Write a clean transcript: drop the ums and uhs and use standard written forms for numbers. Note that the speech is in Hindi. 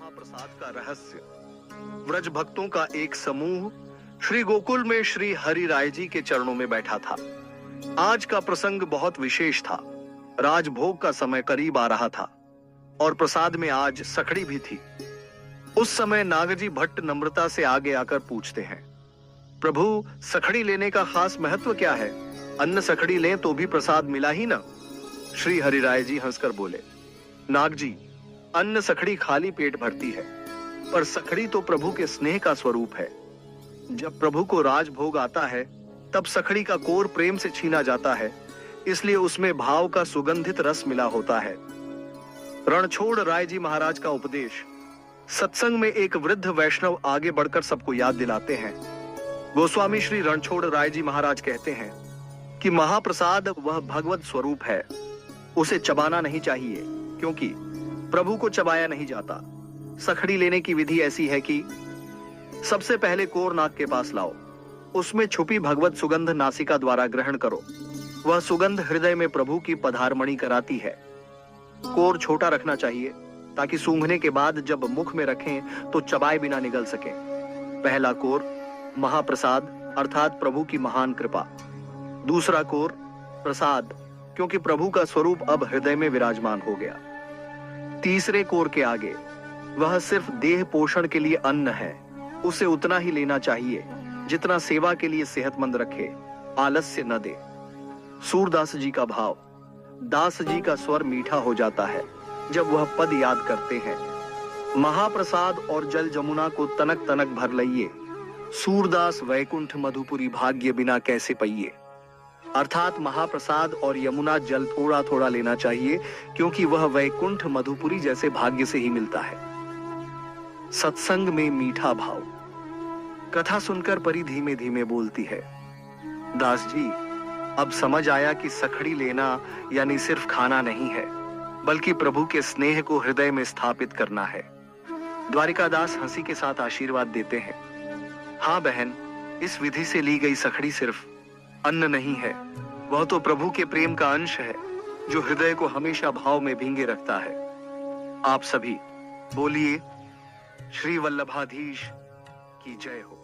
महाप्रसाद का रहस्य। व्रज भक्तों का एक समूह श्री गोकुल में श्री हरि राय जी के चरणों में बैठा था। आज का प्रसंग बहुत विशेष था। राजभोग का समय करीब आ रहा था और प्रसाद में आज सखड़ी भी थी। उस समय नागजी भट्ट नम्रता से आगे आकर पूछते हैं, प्रभु, सखड़ी लेने का खास महत्व क्या है? अन्न सखड़ी लें तो भी प्रसाद मिला ही ना। श्री हरि राय जी हंसकर बोले, नाग जी, अन्न सखड़ी खाली पेट भरती है, पर सखड़ी तो प्रभु के स्नेह का स्वरूप है। जब प्रभु को राजभोग आता है तब सखड़ी का कोर प्रेम से छीना जाता है, इसलिए उसमें भाव का सुगंधित रस मिला होता है। रणछोड़ राय जी महाराज का उपदेश। सत्संग में एक वृद्ध वैष्णव आगे बढ़कर सबको याद दिलाते हैं। गोस्वामी श्री रणछोड़ राय जी महाराज कहते हैं कि महाप्रसाद वह भगवत स्वरूप है, उसे चबाना नहीं चाहिए, क्योंकि प्रभु को चबाया नहीं जाता। सखड़ी लेने की विधि ऐसी है कि सबसे पहले कोर नाक के पास लाओ, उसमें छुपी भगवत सुगंध नासिका द्वारा ग्रहण करो। वह सुगंध हृदय में प्रभु की पधारमणि कराती है। कोर छोटा रखना चाहिए ताकि सूंघने के बाद जब मुख में रखें तो चबाए बिना निगल सके। पहला कोर महाप्रसाद अर्थात प्रभु की महान कृपा। दूसरा कोर प्रसाद, क्योंकि प्रभु का स्वरूप अब हृदय में विराजमान हो गया। तीसरे कोर के आगे वह सिर्फ देह पोषण के लिए अन्न है, उसे उतना ही लेना चाहिए जितना सेवा के लिए सेहतमंद रखे, आलस्य न दे। सूरदास जी का भाव। दास जी का स्वर मीठा हो जाता है जब वह पद याद करते हैं, महाप्रसाद और जल जमुना को तनक तनक भर लइए, सूरदास वैकुंठ मधुपुरी भाग्य बिना कैसे पइए। अर्थात महाप्रसाद और यमुना जल थोड़ा थोड़ा लेना चाहिए, क्योंकि वह वैकुंठ मधुपुरी जैसे भाग्य से ही मिलता है। सत्संग में मीठा भाव। कथा सुनकर परी धीमे धीमे बोलती है, दास जी, अब समझ आया कि सखड़ी लेना यानी सिर्फ खाना नहीं है, बल्कि प्रभु के स्नेह को हृदय में स्थापित करना है। द्वारिकादास हंसी के साथ आशीर्वाद देते हैं, हाँ बहन, इस विधि से ली गई सखड़ी सिर्फ अन्न नहीं है, वह तो प्रभु के प्रेम का अंश है जो हृदय को हमेशा भाव में भींगे रखता है। आप सभी बोलिए, श्री वल्लभाधीश की जय हो।